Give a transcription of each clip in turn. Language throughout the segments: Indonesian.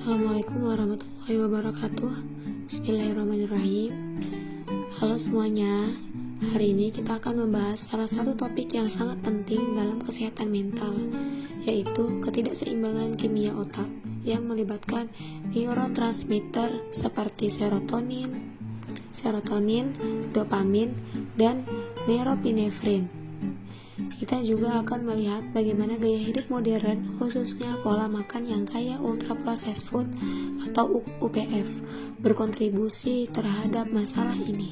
Assalamualaikum warahmatullahi wabarakatuh. Bismillahirrahmanirrahim. Halo semuanya. Hari ini kita akan membahas salah satu topik yang sangat penting dalam kesehatan mental, yaitu ketidakseimbangan kimia otak yang melibatkan neurotransmitter seperti serotonin, dopamin, dan norepinefrin. Kita juga akan melihat bagaimana gaya hidup modern, khususnya pola makan yang kaya ultra processed food atau UPF, berkontribusi terhadap masalah ini.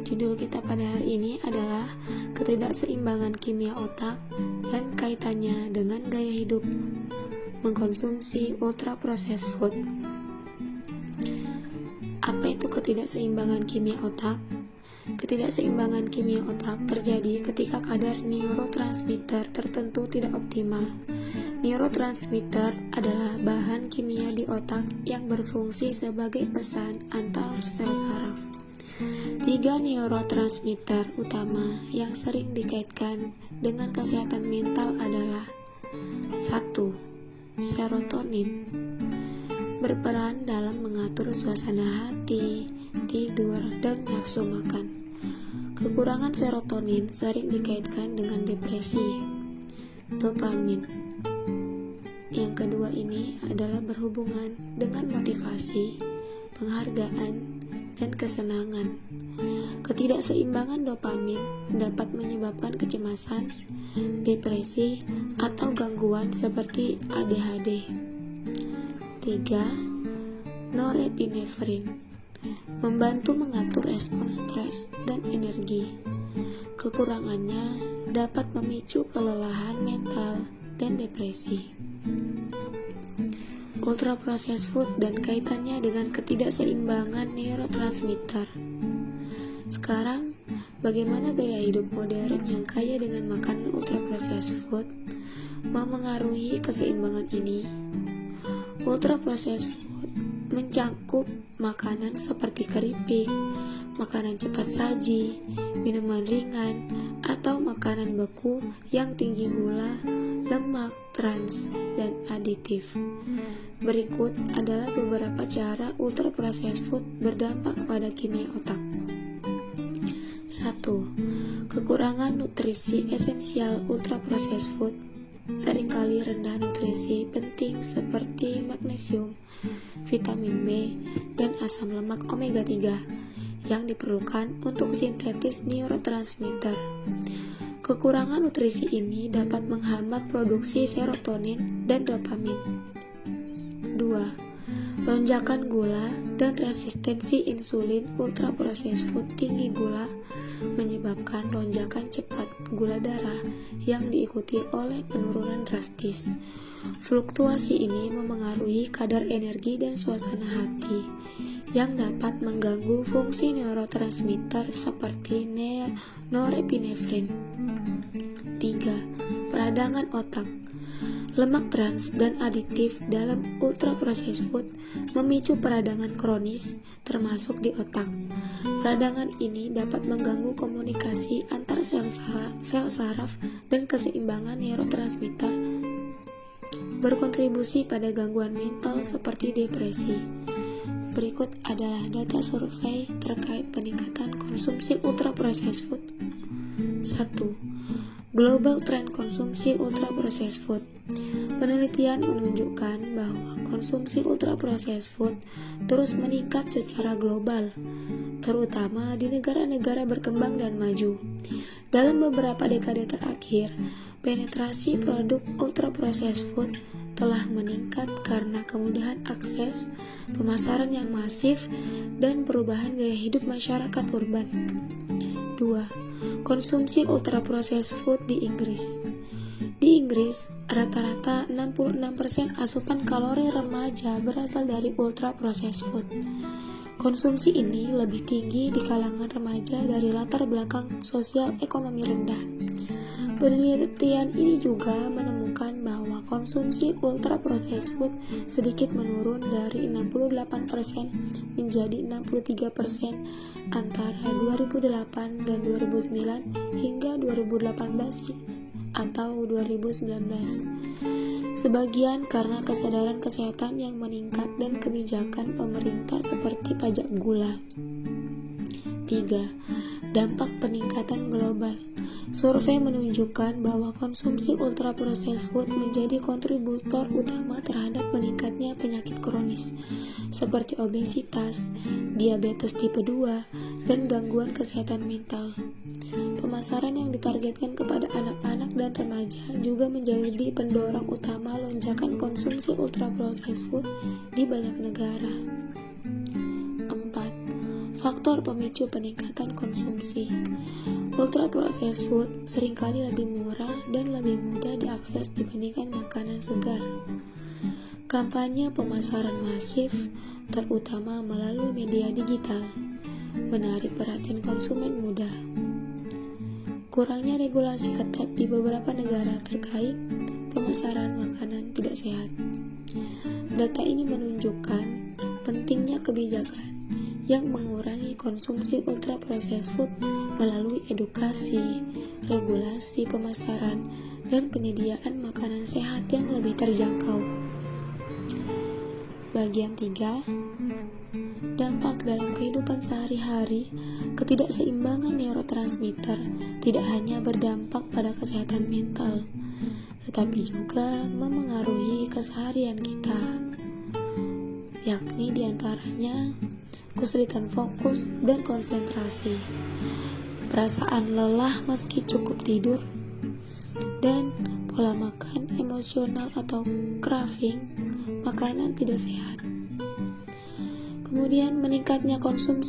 Judul kita pada hari ini adalah ketidakseimbangan kimia otak dan kaitannya dengan gaya hidup mengkonsumsi ultra processed food. Apa itu ketidakseimbangan kimia otak? Ketidakseimbangan kimia otak terjadi ketika kadar neurotransmitter tertentu tidak optimal. Neurotransmitter adalah bahan kimia di otak yang berfungsi sebagai pesan antar sel saraf. 3 neurotransmitter utama yang sering dikaitkan dengan kesehatan mental adalah 1. Serotonin, berperan dalam mengatur suasana hati, tidur, dan nafsu makan. Kekurangan serotonin sering dikaitkan dengan depresi. Dopamin, yang kedua ini adalah berhubungan dengan motivasi, penghargaan, dan kesenangan. Ketidakseimbangan dopamin dapat menyebabkan kecemasan, depresi, atau gangguan seperti ADHD. 3. Norepinefrin, membantu mengatur respons stres dan energi. Kekurangannya dapat memicu kelelahan mental dan depresi. Ultra processed food dan kaitannya dengan ketidakseimbangan neurotransmitter. Sekarang, bagaimana gaya hidup modern yang kaya dengan makanan ultra processed food memengaruhi keseimbangan ini? Ultra processed food mencakup makanan seperti keripik, makanan cepat saji, minuman ringan, atau makanan beku yang tinggi gula, lemak, trans, dan aditif. Berikut adalah beberapa cara ultra processed food berdampak pada kimia otak. 1. Kekurangan nutrisi esensial ultra processed food. Seringkali rendah nutrisi penting seperti magnesium, vitamin B, dan asam lemak omega 3 yang diperlukan untuk sintetis neurotransmitter. Kekurangan nutrisi ini dapat menghambat produksi serotonin dan dopamin. 2. Lonjakan gula dan resistensi insulin. Ultra processed food tinggi gula menyebabkan lonjakan cepat gula darah yang diikuti oleh penurunan drastis. Fluktuasi ini memengaruhi kadar energi dan suasana hati yang dapat mengganggu fungsi neurotransmitter seperti norepinefrin. 3. Peradangan otak. Lemak trans dan aditif dalam ultra processed food memicu peradangan kronis, termasuk di otak. Peradangan ini dapat mengganggu komunikasi antar sel saraf dan keseimbangan neurotransmitter, berkontribusi pada gangguan mental seperti depresi. Berikut adalah data survei terkait peningkatan konsumsi ultra processed food. 1. Global Trend Konsumsi Ultra Processed Food. Penelitian menunjukkan bahwa konsumsi ultra processed food terus meningkat secara global, terutama di negara-negara berkembang dan maju. Dalam beberapa dekade terakhir, penetrasi produk ultra processed food telah meningkat karena kemudahan akses, pemasaran yang masif, dan perubahan gaya hidup masyarakat urban. 2. Konsumsi ultra processed food di Inggris. Di Inggris, rata-rata 66% asupan kalori remaja berasal dari ultra processed food. Konsumsi ini lebih tinggi di kalangan remaja dari latar belakang sosial ekonomi rendah. Penelitian ini juga menemukan bahwa konsumsi ultra processed food sedikit menurun dari 68% menjadi 63% antara 2008 dan 2009 hingga 2018 atau 2019. Sebagian karena kesadaran kesehatan yang meningkat dan kebijakan pemerintah seperti pajak gula. 3. Dampak peningkatan global. Survei menunjukkan bahwa konsumsi ultra processed food menjadi kontributor utama terhadap meningkatnya penyakit kronis seperti obesitas, diabetes tipe 2, dan gangguan kesehatan mental. Pemasaran yang ditargetkan kepada anak-anak dan remaja juga menjadi pendorong utama lonjakan konsumsi ultra processed food di banyak negara. 4. Faktor pemicu peningkatan konsumsi. Ultra processed food seringkali lebih murah dan lebih mudah diakses dibandingkan makanan segar. Kampanye pemasaran masif, terutama melalui media digital, menarik perhatian konsumen muda. Kurangnya regulasi ketat di beberapa negara terkait pemasaran makanan tidak sehat. Data ini menunjukkan pentingnya kebijakan yang mengurangi konsumsi ultra processed food melalui edukasi, regulasi pemasaran, dan penyediaan makanan sehat yang lebih terjangkau. Bagian 3. Dampak dalam kehidupan sehari-hari. Ketidakseimbangan neurotransmitter tidak hanya berdampak pada kesehatan mental, tetapi juga memengaruhi keseharian kita, yakni diantaranya kesulitan fokus dan konsentrasi, perasaan lelah meski cukup tidur, dan pola makan emosional atau craving makanan tidak sehat. Kemudian meningkatnya konsumsi